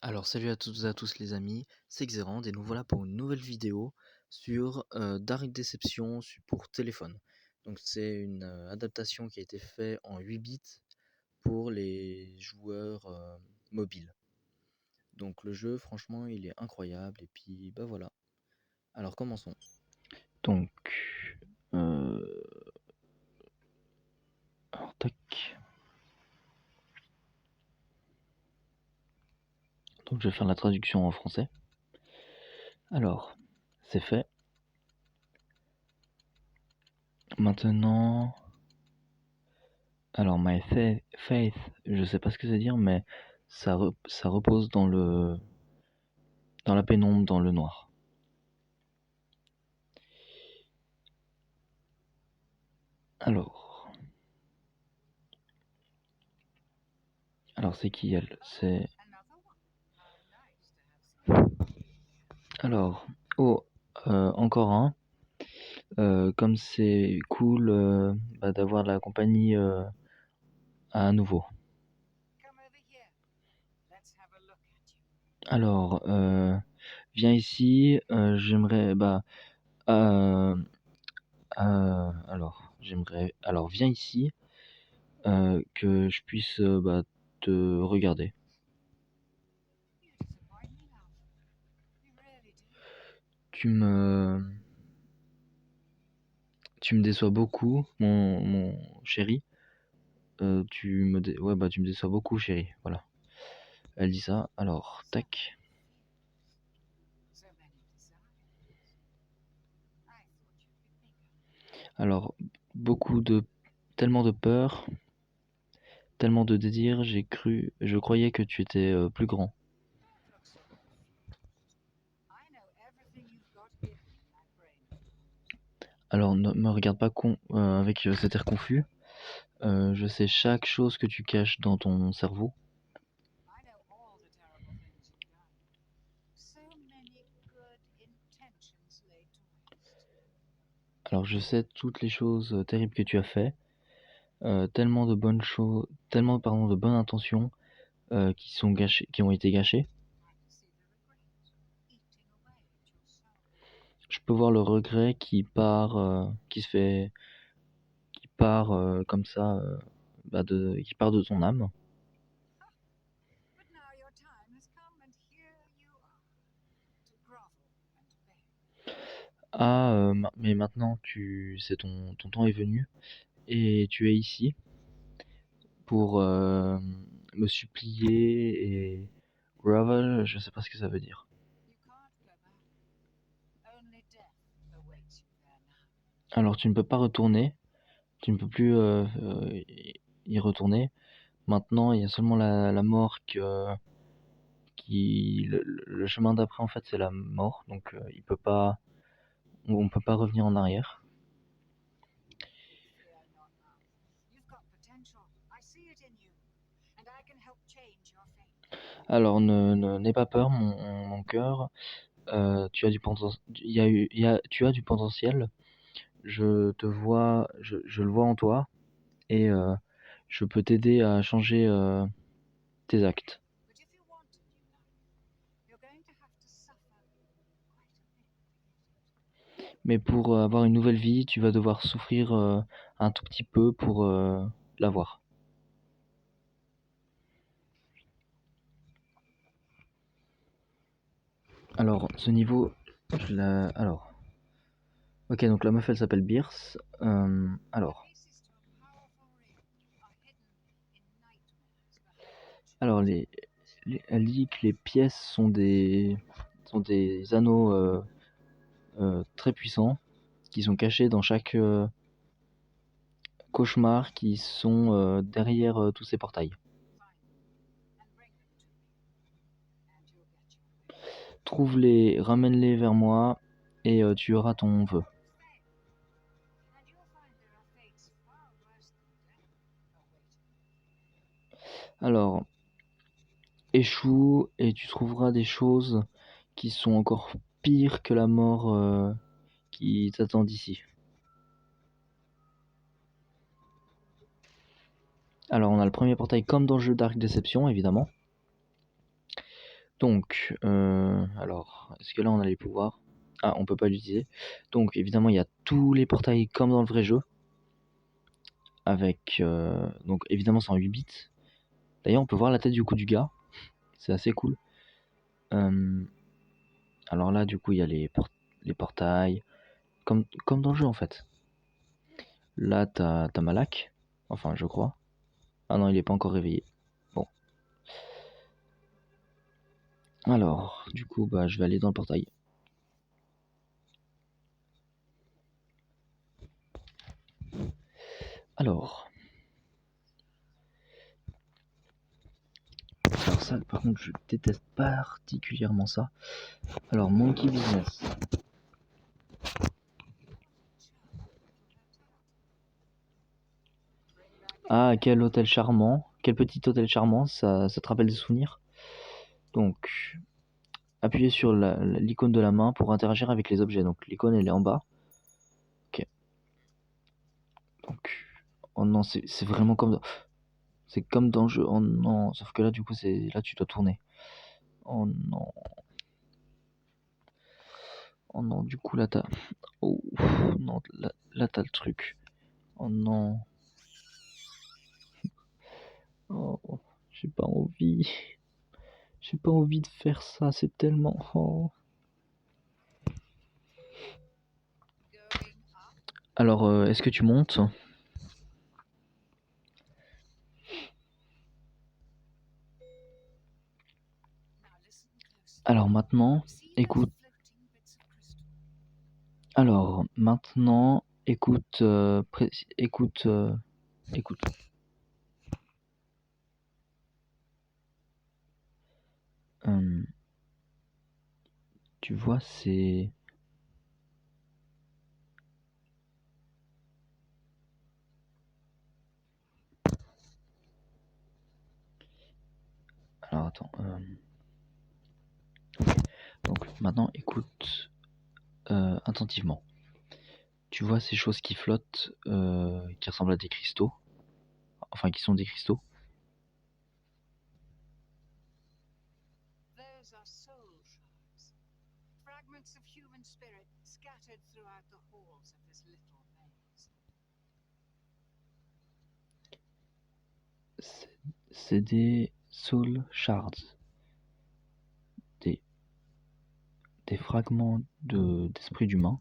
Alors salut à toutes et à tous les amis, c'est Xerand et nous voilà pour une nouvelle vidéo sur Dark Deception pour téléphone. Donc c'est une adaptation qui a été faite en 8 bits pour les joueurs mobiles. Donc le jeu franchement il est incroyable et puis bah voilà. Alors commençons. Donc alors tac. Donc je vais faire la traduction en français. Alors c'est fait. Maintenant, alors my faith, je sais pas ce que ça veut dire, mais ça repose dans la pénombre, dans le noir. Alors c'est qui elle? C'est alors encore un. Comme c'est cool d'avoir la compagnie à nouveau. Alors viens ici. J'aimerais alors viens ici que je puisse te regarder. Tu me déçois beaucoup, mon chéri. Tu me déçois beaucoup, chéri. Voilà. Elle dit ça. Alors, tac. Alors, tellement de peur, tellement de désir, je croyais que tu étais plus grand. Alors, ne me regarde pas avec cet air confus. Je sais chaque chose que tu caches dans ton cerveau. Alors, je sais toutes les choses terribles que tu as fait. Tellement de bonnes choses, de bonnes intentions qui ont été gâchées. Je peux voir le regret qui part, comme ça, qui part de ton âme. Ah, mais maintenant ton temps est venu et tu es ici pour me supplier et grovel, je sais pas ce que ça veut dire. Alors tu ne peux pas retourner, tu ne peux plus y retourner. Maintenant, il y a seulement la mort le chemin d'après en fait c'est la mort, donc on peut pas revenir en arrière. Alors n'aie pas peur mon cœur. Tu as du potentiel. Tu as du potentiel. Je le vois en toi et je peux t'aider à changer tes actes. Mais pour avoir une nouvelle vie, tu vas devoir souffrir un tout petit peu pour l'avoir. Alors, ce niveau, alors, ok, donc la meuf elle s'appelle Beers. Alors elle dit que les pièces sont des anneaux très puissants qui sont cachés dans chaque cauchemar qui sont derrière tous ces portails. Trouve-les, ramène-les vers moi et tu auras ton vœu. Alors, échoue et tu trouveras des choses qui sont encore pires que la mort qui t'attend d'ici. Alors on a le premier portail comme dans le jeu Dark Deception évidemment. Donc, alors, est-ce que là on a les pouvoirs? Ah, on peut pas l'utiliser. Donc, évidemment, il y a tous les portails comme dans le vrai jeu. Avec, donc évidemment c'est en 8 bits. D'ailleurs, on peut voir la tête du coup du gars. C'est assez cool. Alors là, du coup, il y a les portails. Comme dans le jeu en fait. Là, t'as Malak. Enfin, je crois. Ah non, il est pas encore réveillé. Bon. Alors, du coup, bah, je vais aller dans le portail. Alors ça, par contre, je déteste particulièrement ça. Alors, Monkey Business. Ah, quel hôtel charmant. Quel petit hôtel charmant, ça te rappelle des souvenirs. Donc, appuyez sur l'icône de la main pour interagir avec les objets. Donc, l'icône, elle est en bas. Ok. Donc, oh non, c'est vraiment comme... C'est comme dans le jeu. Oh non, sauf que là, du coup, là, tu dois tourner. Oh non. Oh non, du coup, là, t'as... Oh, non, là t'as le truc. Oh non. Oh, j'ai pas envie. J'ai pas envie de faire ça, c'est tellement... Oh. Alors, est-ce que tu montes? Alors maintenant, écoute. Alors maintenant, écoute, écoute. Tu vois, c'est... Alors attends. Donc maintenant, écoute attentivement. Tu vois ces choses qui flottent, qui ressemblent à des cristaux, enfin qui sont des cristaux. C'est des soul shards, des fragments d'esprit d'humain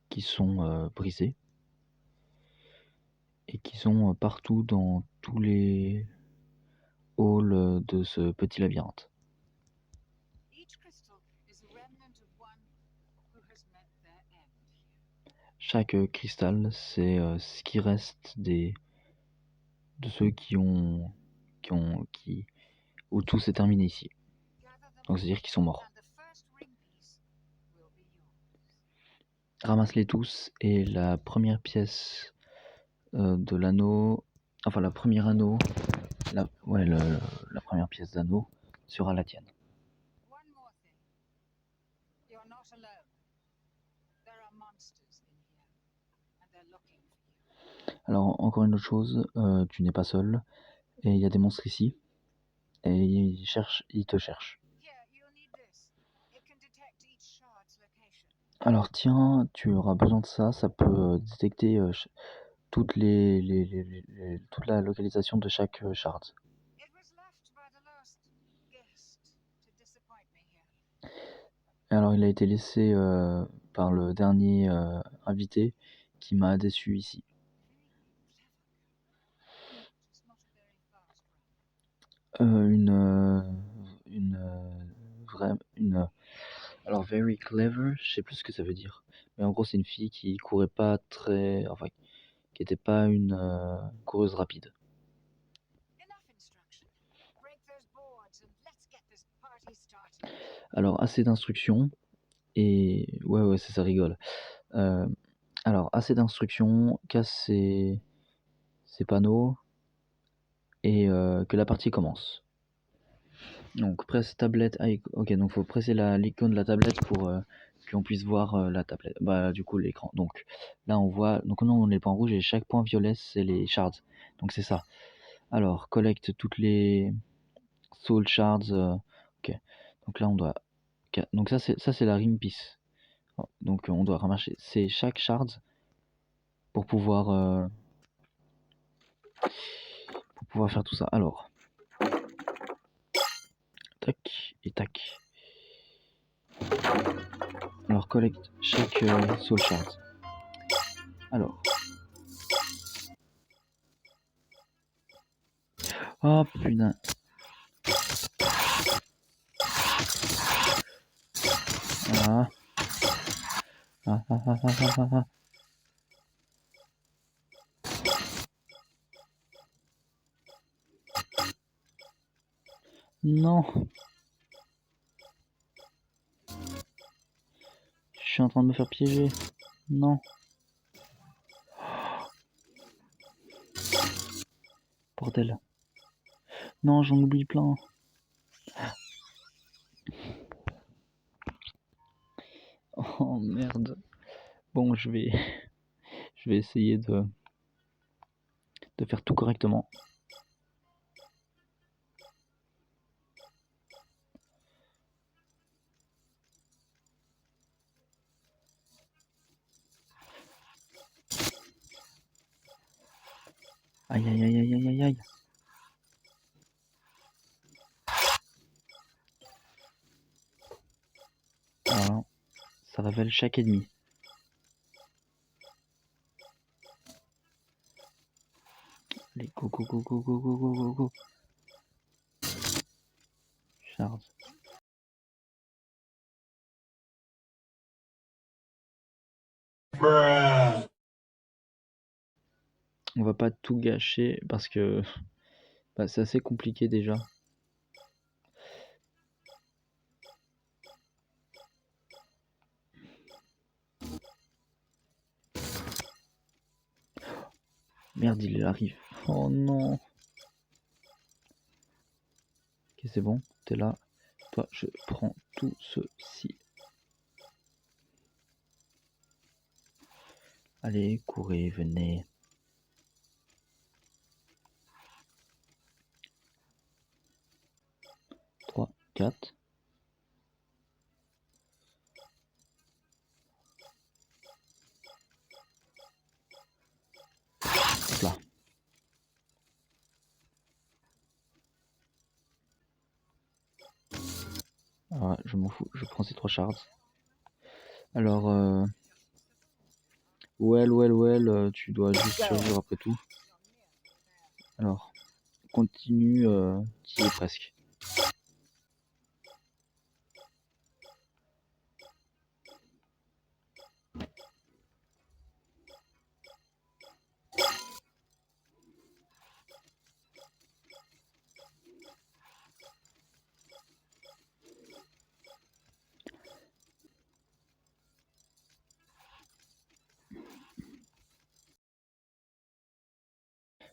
qui sont brisés et qui sont partout dans tous les halls de ce petit labyrinthe. Chaque cristal, c'est ce qui reste de ceux où tout s'est terminé ici. Donc c'est-à-dire qu'ils sont morts. Ramasse-les tous et la première pièce de l'anneau, enfin la première anneau, la première pièce d'anneau sera la tienne. Alors encore une autre chose, tu n'es pas seul et il y a des monstres ici et ils te cherchent. Alors tiens, tu auras besoin de ça, ça peut détecter toute la localisation de chaque shard. Alors il a été laissé par le dernier invité qui m'a déçu ici. Alors very clever, je sais plus ce que ça veut dire. Mais en gros c'est une fille qui courait pas très... Enfin, qui était pas une coureuse rapide. Alors assez d'instructions et... Ouais, ça rigole. Alors assez d'instructions, casse ces panneaux et que la partie commence. Donc presse tablette, ok, donc faut presser l'icône de la tablette pour qu'on puisse voir la tablette, bah du coup l'écran. Donc là on voit, donc non on est les points rouges et chaque point violet c'est les shards, donc c'est ça. Alors collecte toutes les soul shards, Ok. Donc là, on doit... Donc ça, c'est la ring piece. Donc on doit ramasser chaque shard pour pouvoir faire tout ça. Alors, tac et tac. Alors collecte chaque soul shard. Alors. Oh putain. Ah. Ah, ah, ah, ah, ah, ah. Non. Je suis en train de me faire piéger. Non. Bordel. Non, j'en oublie plein. Oh merde. Bon, je vais essayer de faire tout correctement. Aïe aïe aïe aïe aïe aïe aïe. Voilà. Ça révèle chaque ennemi. Allez, go go go go go go go go go. Shards. On va pas tout gâcher parce que bah, c'est assez compliqué déjà. Merde, il arrive. Oh non. Ok, c'est bon, t'es là. Toi, je prends tout ceci. Allez, courez, venez. Trois, 4. Hop là. Ah, je m'en fous, je prends ces 3 shards. Alors, well, tu dois juste survivre après tout. Alors, continue, t'y es presque.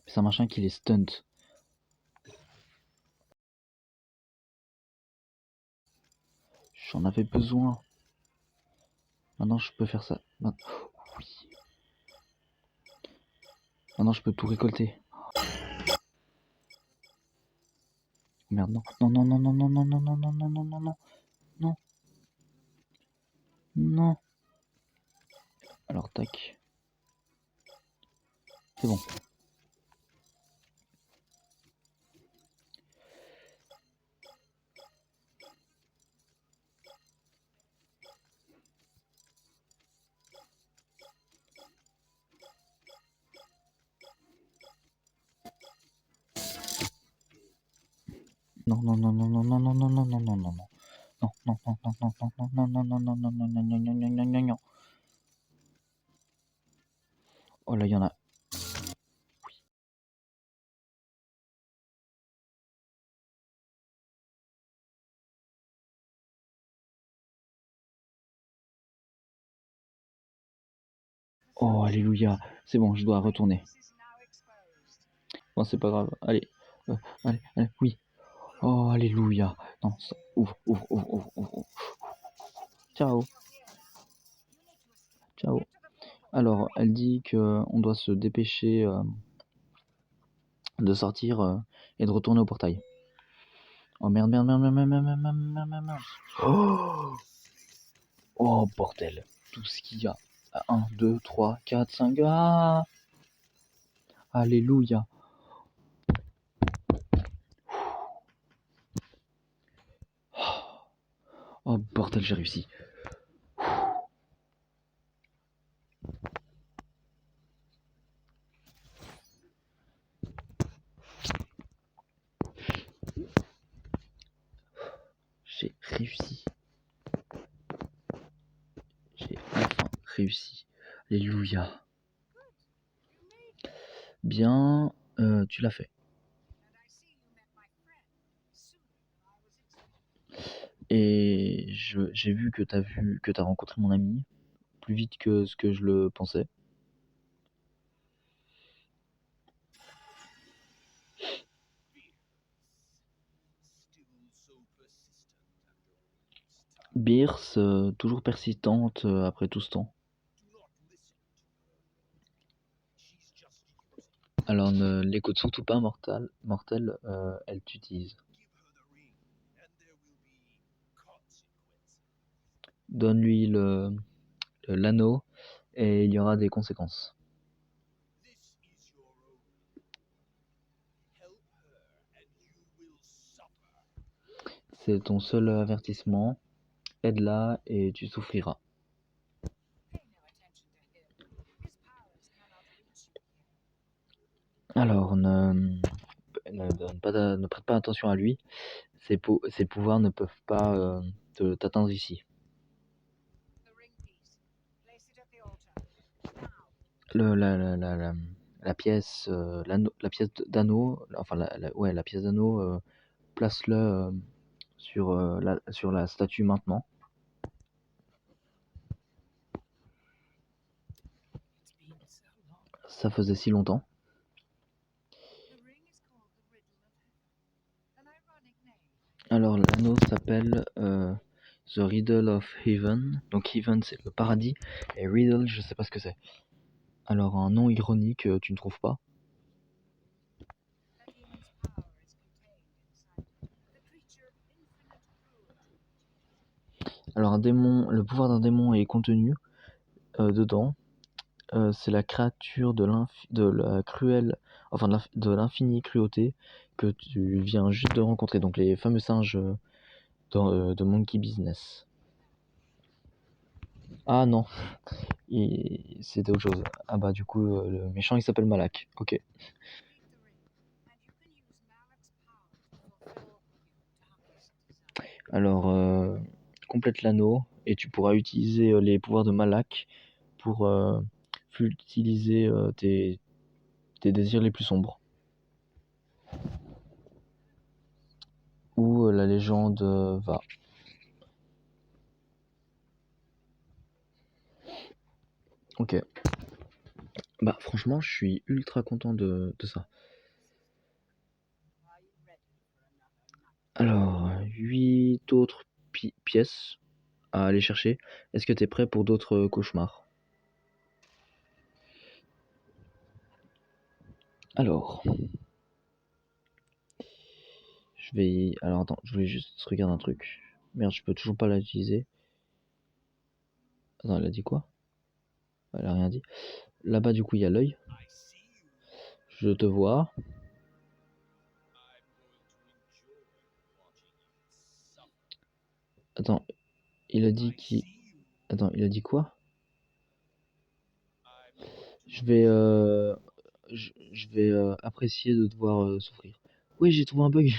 C'est un machin qui les stunt. J'en avais besoin. Maintenant, je peux faire ça. Oui. Maintenant, je peux tout récolter. Merde, non. Non, non, non, non, non, non, non, non, non, non, non, non, non. Non. Non. Alors, tac. C'est bon. Non, non, non, non, non, non, non, non, non, non, non, non, non. Non, non, non, non, non, non, non, non, non, non, non, non, non, non, non, non, non, non, non. Oh là, il y en a. Oh, alléluia. C'est bon, je dois retourner. Bon, c'est pas grave. Allez. Allez, allez, oui. Oh, alléluia. Non, ça... ouvre, ouvre, ouvre, ouvre, ouvre, ouvre. Ciao. Ciao. Alors, elle dit qu'on doit se dépêcher de sortir et de retourner au portail. Oh merde, merde, merde, merde, merde, merde, merde, merde, merde, merde. Oh, oh bordel. Tout ce qu'il y a. 1, 2, 3, 4, 5. Ah, alléluia. Oh bordel, j'ai réussi. J'ai réussi. J'ai enfin réussi. Alléluia. Bien, tu l'as fait. Et j'ai vu que t'as rencontré mon ami plus vite que ce que je le pensais. Beers, toujours persistante après tout ce temps. Alors ne l'écoute surtout pas, mortel, elle t'utilise. Donne-lui l'anneau et il y aura des conséquences. C'est ton seul avertissement. Aide-la et tu souffriras. Alors ne prête pas attention à lui. Ses pouvoirs ne peuvent pas t'atteindre ici. La pièce, la pièce d'anneau, enfin la pièce d'anneau, place-le sur la statue maintenant. Ça faisait si longtemps. Alors l'anneau s'appelle The Riddle of Heaven. Donc Heaven c'est le paradis et Riddle je sais pas ce que c'est. Alors un nom ironique, tu ne trouves pas? Alors le pouvoir d'un démon est contenu dedans. C'est la créature de la cruelle, enfin de l'infinie cruauté que tu viens juste de rencontrer. Donc les fameux singes de Monkey Business. Ah non, c'était autre chose. Ah bah du coup le méchant il s'appelle Malak. Ok. Alors complète l'anneau et tu pourras utiliser les pouvoirs de Malak pour utiliser tes désirs les plus sombres. Où la légende va. Ok. Bah franchement je suis ultra content de ça. Alors 8 autres pièces à aller chercher. Est-ce que tu es prêt pour d'autres cauchemars? Alors alors attends, je voulais juste regarder un truc. Merde, je peux toujours pas l'utiliser. Attends, elle a dit quoi? Elle a rien dit. Là-bas du coup il y a l'œil. Je te vois. Attends, il a dit qui? Attends, il a dit quoi? Je vais apprécier de te voir souffrir. Oui, j'ai trouvé un bug.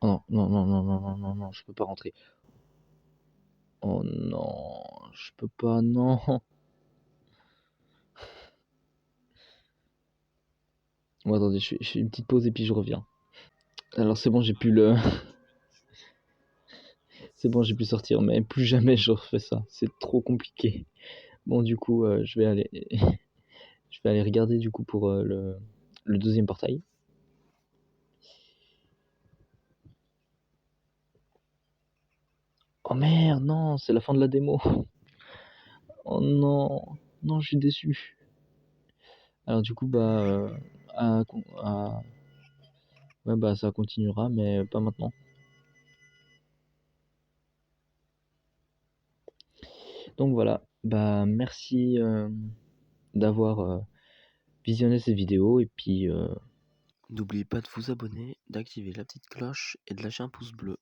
Oh non, non, non, non, non, non, non, je peux pas rentrer. Oh non, je peux pas, non. Bon, attendez, je fais une petite pause et puis je reviens. Alors c'est bon, j'ai pu c'est bon, j'ai pu sortir, mais plus jamais je refais ça. C'est trop compliqué. Bon, du coup, je vais aller, je vais aller regarder du coup pour le deuxième portail. Oh merde, non, c'est la fin de la démo. Oh non, non, je suis déçu. Alors du coup, bah, à Ouais, bah, ça continuera, mais pas maintenant. Donc voilà, bah, merci, d'avoir, visionné cette vidéo et puis, n'oubliez pas de vous abonner, d'activer la petite cloche et de lâcher un pouce bleu.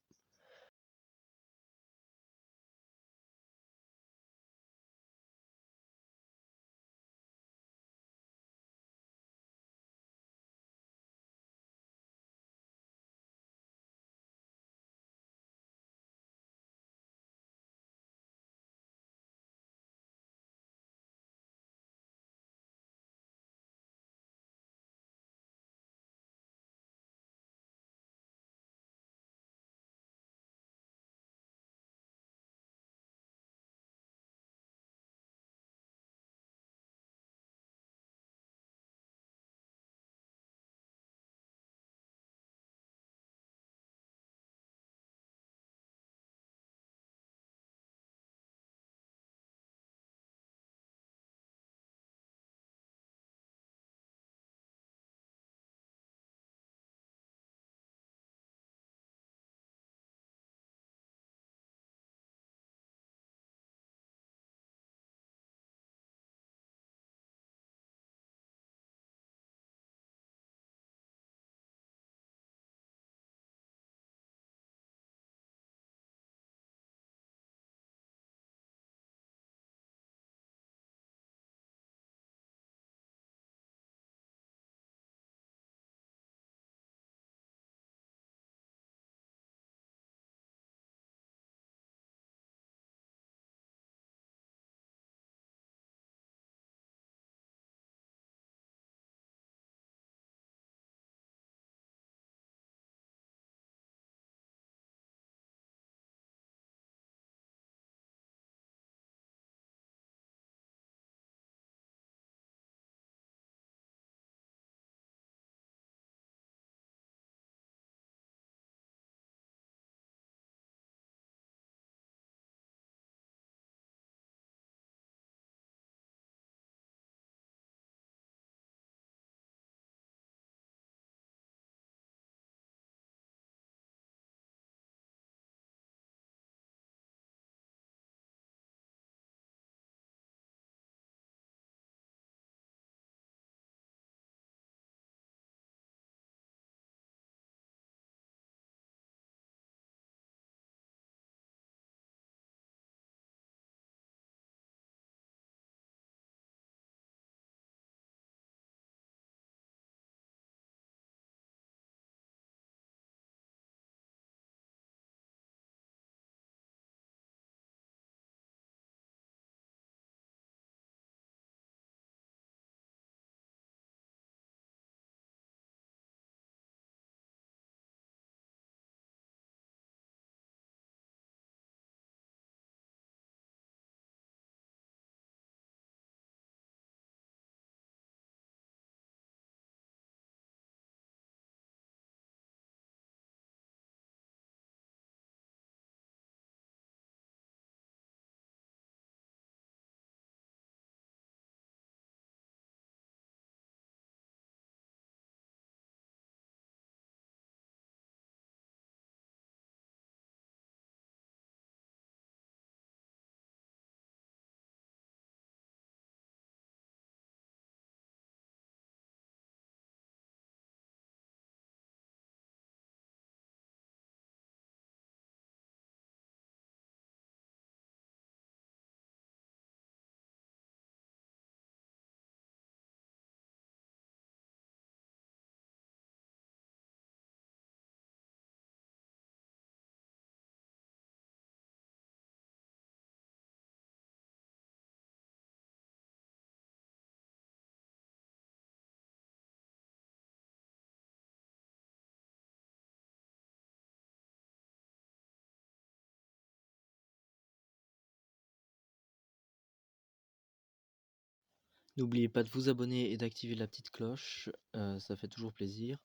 N'oubliez pas de vous abonner et d'activer la petite cloche, ça fait toujours plaisir.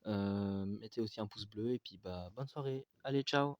Mettez aussi un pouce bleu et puis, bah, bonne soirée. Allez, ciao!